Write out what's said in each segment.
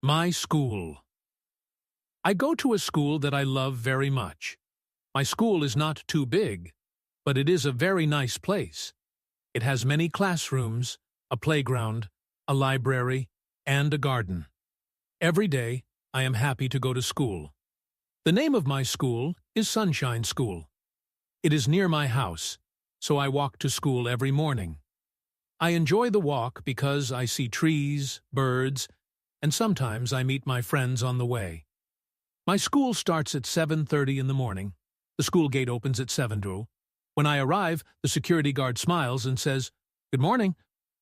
My school. I go to a school that I love very much. My school is not too big, but it is a very nice place. It has many classrooms, a playground, a library, and a garden. Every day, I am happy to go to school. The name of my school is Sunshine School. It is near my house, so I walk to school every morning. I enjoy the walk because I see trees, birds, and sometimes I meet my friends on the way. My school starts at 7:30 in the morning. The school gate opens at 7:00. When I arrive, the security guard smiles and says, "Good morning."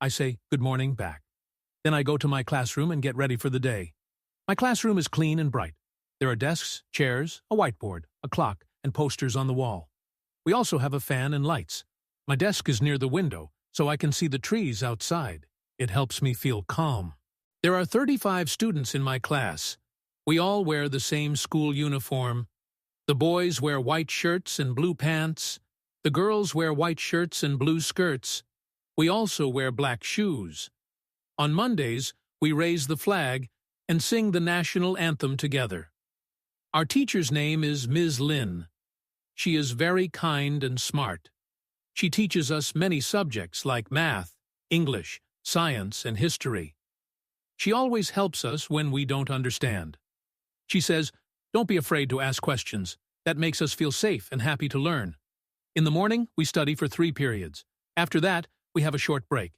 I say, "Good morning," back. Then I go to my classroom and get ready for the day. My classroom is clean and bright. There are desks, chairs, a whiteboard, a clock, and posters on the wall. We also have a fan and lights. My desk is near the window, so I can see the trees outside. It helps me feel calm. There are 35 students in my class. We all wear the same school uniform. The boys wear white shirts and blue pants. The girls wear white shirts and blue skirts. We also wear black shoes. On Mondays, we raise the flag and sing the national anthem together. Our teacher's name is Ms. Lin. She is very kind and smart. She teaches us many subjects like math, English, science, and history. She always helps us when we don't understand. She says, "Don't be afraid to ask questions. That makes us feel safe and happy to learn." In the morning, we study for 3 periods. After that, we have a short break.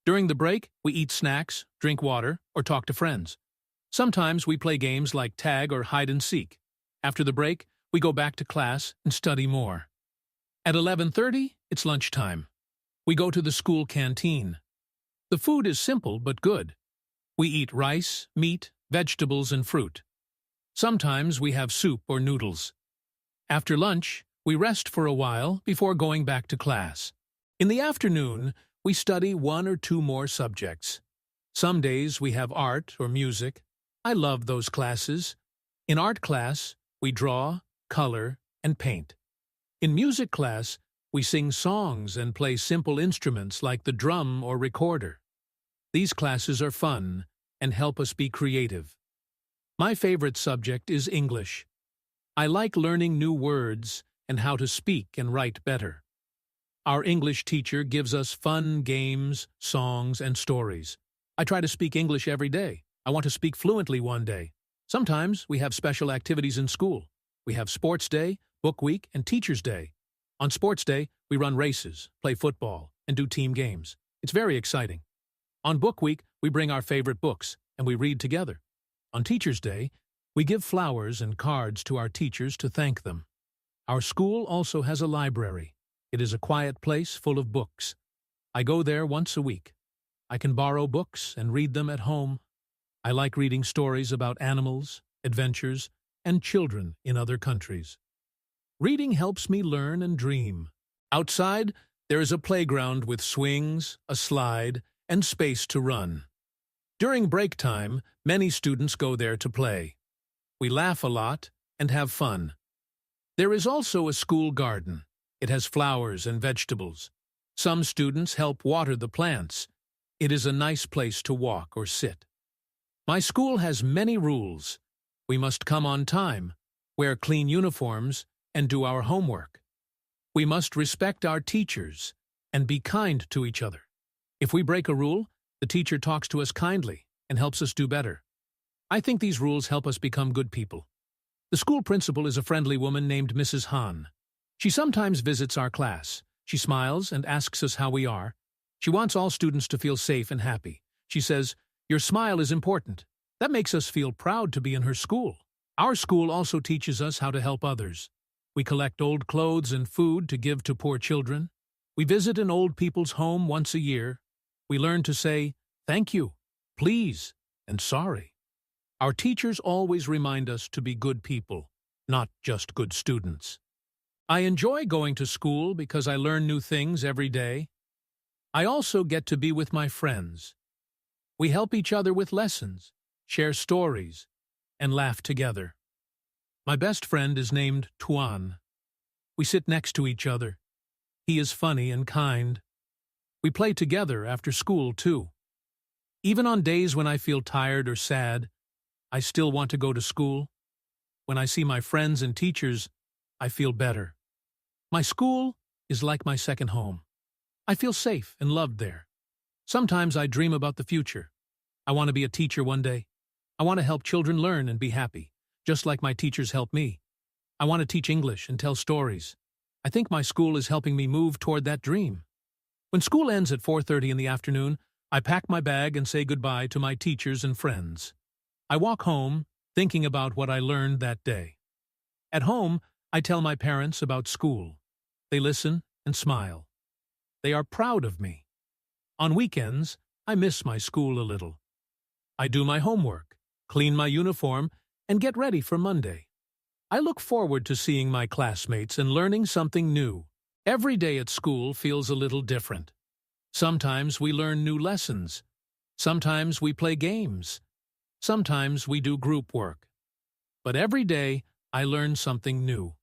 During the break, we eat snacks, drink water, or talk to friends. Sometimes we play games like tag or hide and seek. After the break, we go back to class and study more. At 11:30, it's lunchtime. We go to the school canteen. The food is simple but good. We eat rice, meat, vegetables, and fruit. Sometimes we have soup or noodles. After lunch, we rest for a while before going back to class. In the afternoon, we study 1 or 2 more subjects. Some days we have art or music. I love those classes. In art class, we draw, color, and paint. In music class, we sing songs and play simple instruments like the drum or recorder. These classes are fun and help us be creative. My favorite subject is English. I like learning new words and how to speak and write better. Our English teacher gives us fun games, songs, and stories. I try to speak English every day. I want to speak fluently one day. Sometimes we have special activities in school. We have Sports Day, Book Week, and Teacher's Day. On Sports Day, we run races, play football, and do team games. It's very exciting. On Book Week, we bring our favorite books, and we read together. On Teacher's Day, we give flowers and cards to our teachers to thank them. Our school also has a library. It is a quiet place full of books. I go there once a week. I can borrow books and read them at home. I like reading stories about animals, adventures, and children in other countries. Reading helps me learn and dream. Outside, there is a playground with swings, a slide, and space to run. During break time, many students go there to play. We laugh a lot and have fun. There is also a school garden. It has flowers and vegetables. Some students help water the plants. It is a nice place to walk or sit. My school has many rules. We must come on time, wear clean uniforms, and do our homework. We must respect our teachers and be kind to each other. If we break a rule, the teacher talks to us kindly and helps us do better. I think these rules help us become good people. The school principal is a friendly woman named Mrs. Han. She sometimes visits our class. She smiles and asks us how we are. She wants all students to feel safe and happy. She says, "Your smile is important." That makes us feel proud to be in her school. Our school also teaches us how to help others. We collect old clothes and food to give to poor children. We visit an old people's home once a year. We learn to say, "Thank you," "Please," and "Sorry." Our teachers always remind us to be good people, not just good students. I enjoy going to school because I learn new things every day. I also get to be with my friends. We help each other with lessons, share stories, and laugh together. My best friend is named Tuan. We sit next to each other. He is funny and kind. We play together after school, too. Even on days when I feel tired or sad, I still want to go to school. When I see my friends and teachers, I feel better. My school is like my second home. I feel safe and loved there. Sometimes I dream about the future. I want to be a teacher one day. I want to help children learn and be happy, just like my teachers help me. I want to teach English and tell stories. I think my school is helping me move toward that dream. When school ends at 4:30 in the afternoon, I pack my bag and say goodbye to my teachers and friends. I walk home, thinking about what I learned that day. At home, I tell my parents about school. They listen and smile. They are proud of me. On weekends, I miss my school a little. I do my homework, clean my uniform, and get ready for Monday. I look forward to seeing my classmates and learning something new. Every day at school feels a little different. Sometimes we learn new lessons. Sometimes we play games. Sometimes we do group work. But every day, I learn something new.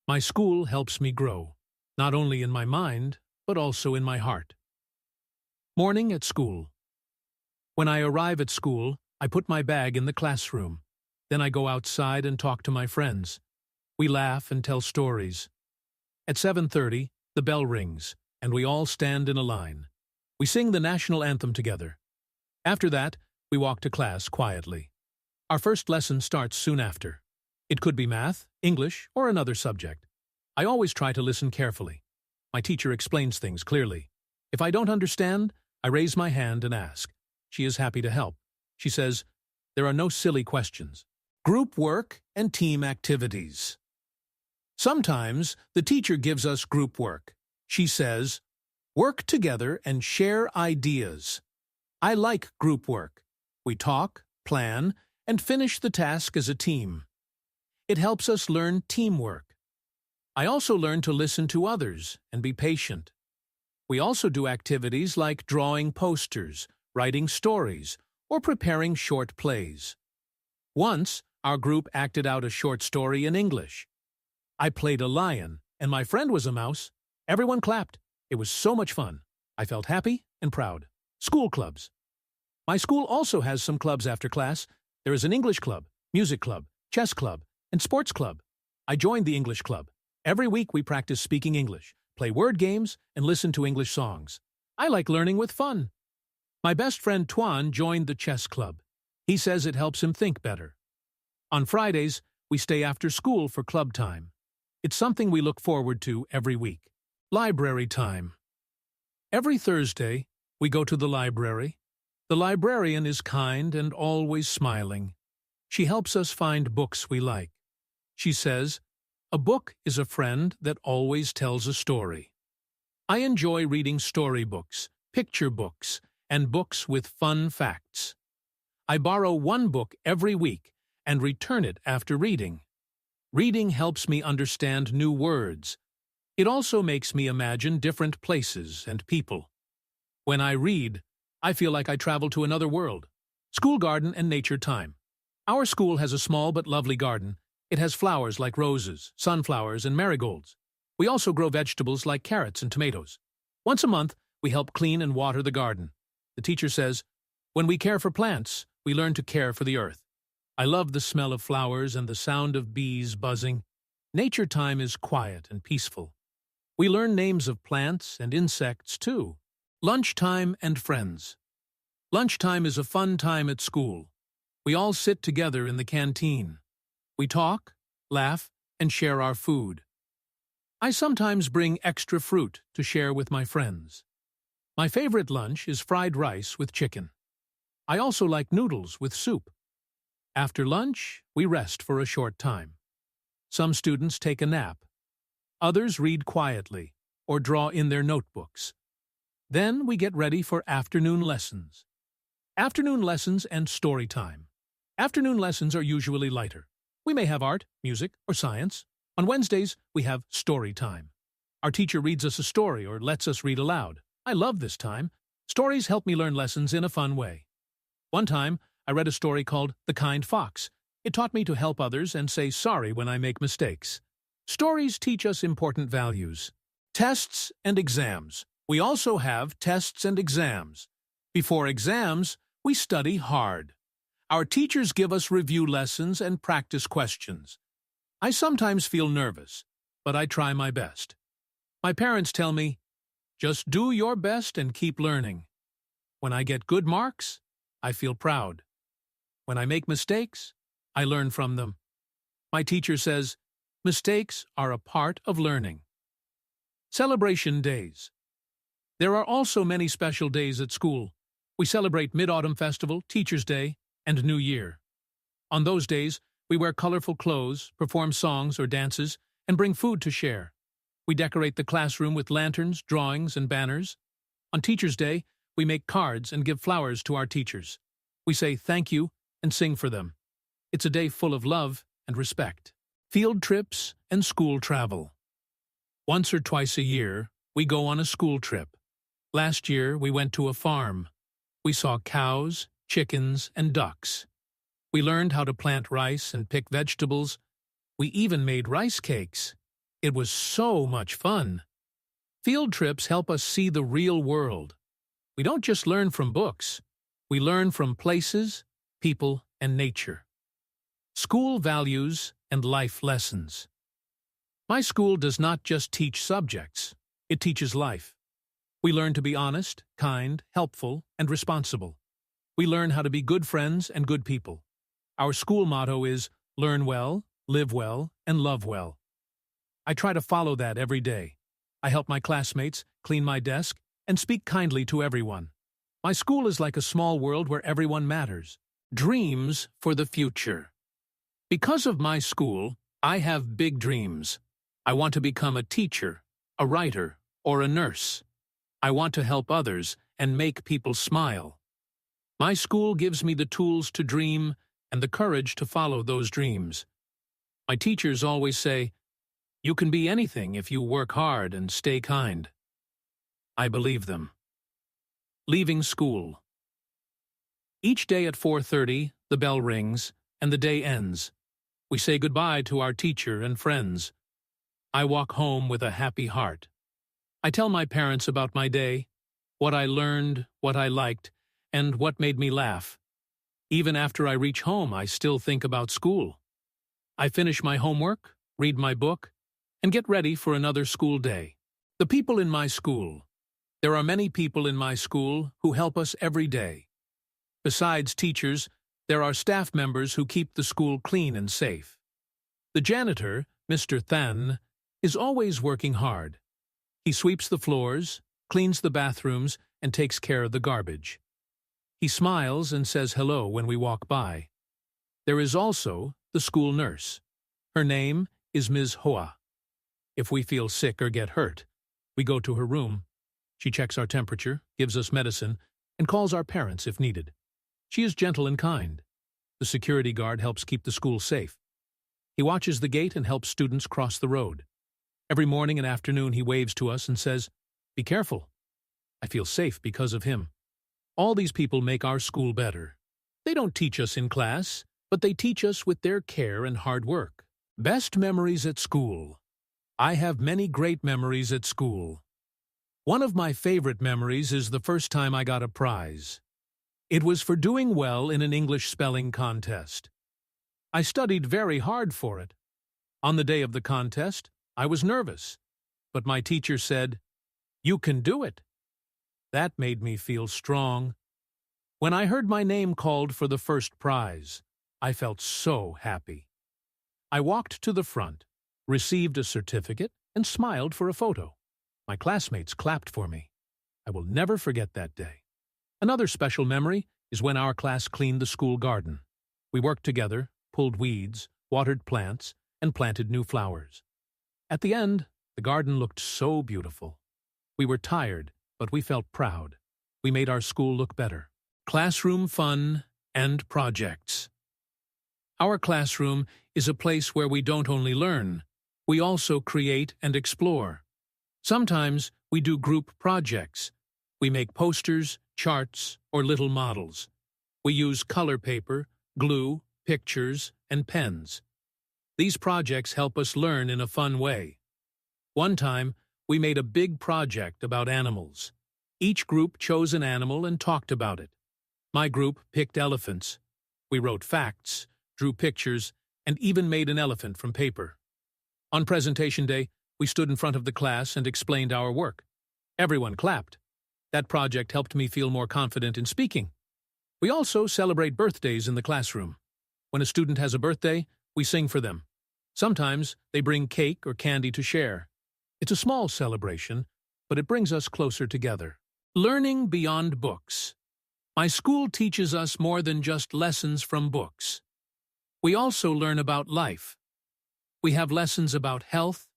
My school helps me grow, not only in my mind, but also in my heart. Morning at school. When I arrive at school, I put my bag in the classroom. Then I go outside and talk to my friends. We laugh and tell stories. At 7:30, the bell rings, and we all stand in a line. We sing the national anthem together. After that, we walk to class quietly. Our first lesson starts soon after. It could be math, English, or another subject. I always try to listen carefully. My teacher explains things clearly. If I don't understand, I raise my hand and ask. She is happy to help. She says, "There are no silly questions." Group work and team activities. Sometimes the teacher gives us group work. She says, "Work together and share ideas." I like group work. We talk, plan, and finish the task as a team. It helps us learn teamwork. I also learn to listen to others and be patient. We also do activities like drawing posters, writing stories, or preparing short plays. Once, our group acted out a short story in English. I played a lion, and my friend was a mouse. Everyone clapped. It was so much fun. I felt happy and proud. School clubs. My school also has some clubs after class. There is an English club, music club, chess club, and sports club. I joined the English club. Every week we practice speaking English, play word games, and listen to English songs. I like learning with fun. My best friend Tuan joined the chess club. He says it helps him think better. On Fridays, we stay after school for club time. It's something we look forward to every week. Library time. Every Thursday, we go to the library. The librarian is kind and always smiling. She helps us find books we like. She says, "A book is a friend that always tells a story." I enjoy reading storybooks, picture books, and books with fun facts. I borrow one book every week and return it after reading. Reading helps me understand new words. It also makes me imagine different places and people. When I read, I feel like I travel to another world. School garden and nature time. Our school has a small but lovely garden. It has flowers like roses, sunflowers, and marigolds. We also grow vegetables like carrots and tomatoes. Once a month, we help clean and water the garden. The teacher says, "When we care for plants, we learn to care for the earth." I love the smell of flowers and the sound of bees buzzing. Nature time is quiet and peaceful. We learn names of plants and insects, too. Lunchtime and friends. Lunchtime is a fun time at school. We all sit together in the canteen. We talk, laugh, and share our food. I sometimes bring extra fruit to share with my friends. My favorite lunch is fried rice with chicken. I also like noodles with soup. After lunch, we rest for a short time. Some students take a nap. Others read quietly or draw in their notebooks. Then we get ready for afternoon lessons. Afternoon lessons and story time. Afternoon lessons are usually lighter. We may have art, music, or science. On Wednesdays, we have story time. Our teacher reads us a story or lets us read aloud. I love this time. Stories help me learn lessons in a fun way. One time, I read a story called The Kind Fox. It taught me to help others and say sorry when I make mistakes. Stories teach us important values. Tests and exams. We also have tests and exams. Before exams, we study hard. Our teachers give us review lessons and practice questions. I sometimes feel nervous, but I try my best. My parents tell me, just do your best and keep learning. When I get good marks, I feel proud. When I make mistakes, I learn from them. My teacher says, mistakes are a part of learning. Celebration days. There are also many special days at school. We celebrate Mid-Autumn Festival, Teacher's Day, and New Year. On those days, we wear colorful clothes, perform songs or dances, and bring food to share. We decorate the classroom with lanterns, drawings, and banners. On Teacher's Day, we make cards and give flowers to our teachers. We say thank you and sing for them. It's a day full of love and respect. Field trips and school travel. Once or twice a year, we go on a school trip. Last year, we went to a farm. We saw cows, chickens, and ducks. We learned how to plant rice and pick vegetables. We even made rice cakes. It was so much fun. Field trips help us see the real world. We don't just learn from books. We learn from places, people, and nature. School values and life lessons. My school does not just teach subjects. It teaches life. We learn to be honest, kind, helpful, and responsible. We learn how to be good friends and good people. Our school motto is, learn well, live well, and love well. I try to follow that every day. I help my classmates, clean my desk, and speak kindly to everyone. My school is like a small world where everyone matters. Dreams for the future. Because of my school, I have big dreams. I want to become a teacher, a writer, or a nurse. I want to help others and make people smile. My school gives me the tools to dream and the courage to follow those dreams. My teachers always say, you can be anything if you work hard and stay kind. I believe them. Leaving school. Each day at 4:30, the bell rings and the day ends. We say goodbye to our teacher and friends. I walk home with a happy heart. I tell my parents about my day, what I learned, what I liked, and what made me laugh. Even after I reach home, I still think about school. I finish my homework, read my book, and get ready for another school day. The people in my school. There are many people in my school who help us every day. Besides teachers, there are staff members who keep the school clean and safe. The janitor, Mr. Than, is always working hard. He sweeps the floors, cleans the bathrooms, and takes care of the garbage. He smiles and says hello when we walk by. There is also the school nurse. Her name is Ms. Hoa. If we feel sick or get hurt, we go to her room. She checks our temperature, gives us medicine, and calls our parents if needed. She is gentle and kind. The security guard helps keep the school safe. He watches the gate and helps students cross the road. Every morning and afternoon he waves to us and says, "Be careful." I feel safe because of him. All these people make our school better. They don't teach us in class, but they teach us with their care and hard work. Best memories at school. I have many great memories at school. One of my favorite memories is the first time I got a prize. It was for doing well in an English spelling contest. I studied very hard for it. On the day of the contest, I was nervous, but my teacher said, "You can do it." That made me feel strong. When I heard my name called for the first prize, I felt so happy. I walked to the front, received a certificate, and smiled for a photo. My classmates clapped for me. I will never forget that day. Another special memory is when our class cleaned the school garden. We worked together, pulled weeds, watered plants, and planted new flowers. At the end, the garden looked so beautiful. We were tired, but we felt proud. We made our school look better. Classroom fun and projects. Our classroom is a place where we don't only learn, we also create and explore. Sometimes we do group projects. We make posters, charts, or little models. We use color paper, glue, pictures, and pens. These projects help us learn in a fun way. One time, we made a big project about animals. Each group chose an animal and talked about it. My group picked elephants. We wrote facts, drew pictures, and even made an elephant from paper. On presentation day, we stood in front of the class and explained our work. Everyone clapped. That project helped me feel more confident in speaking. We also celebrate birthdays in the classroom. When a student has a birthday, we sing for them. Sometimes they bring cake or candy to share. It's a small celebration, but it brings us closer together. Learning beyond books. My school teaches us more than just lessons from books. We also learn about life. We have lessons about health,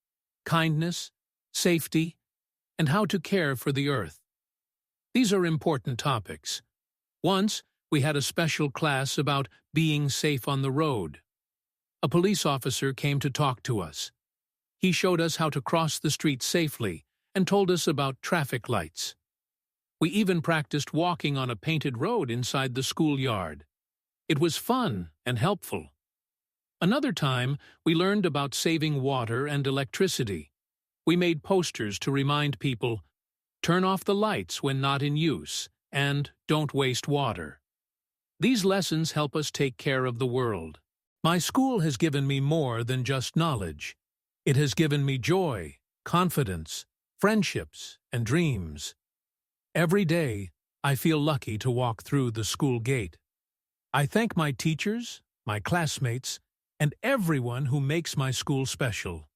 kindness, safety, and how to care for the earth. These are important topics. Once, we had a special class about being safe on the road. A police officer came to talk to us. He showed us how to cross the street safely and told us about traffic lights. We even practiced walking on a painted road inside the schoolyard. It was fun and helpful. Another time, we learned about saving water and electricity. We made posters to remind people, turn off the lights when not in use, and don't waste water. These lessons help us take care of the world. My school has given me more than just knowledge. It has given me joy, confidence, friendships, and dreams. Every day, I feel lucky to walk through the school gate. I thank my teachers, my classmates, and everyone who makes my school special.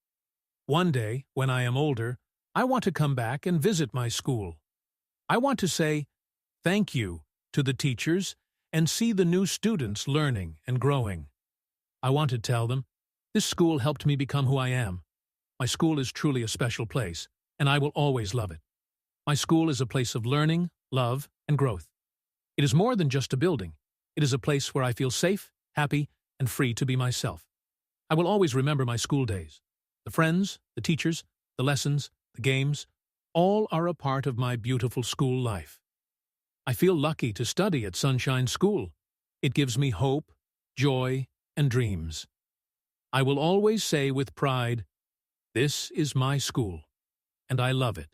One day, when I am older, I want to come back and visit my school. I want to say thank you to the teachers and see the new students learning and growing. I want to tell them, this school helped me become who I am. My school is truly a special place, and I will always love it. My school is a place of learning, love, and growth. It is more than just a building. It is a place where I feel safe, happy, and free to be myself. I will always remember my school days. The friends, the teachers, the lessons, the games, all are a part of my beautiful school life. I feel lucky to study at Sunshine School. It gives me hope, joy, and dreams. I will always say with pride, this is my school, and I love it.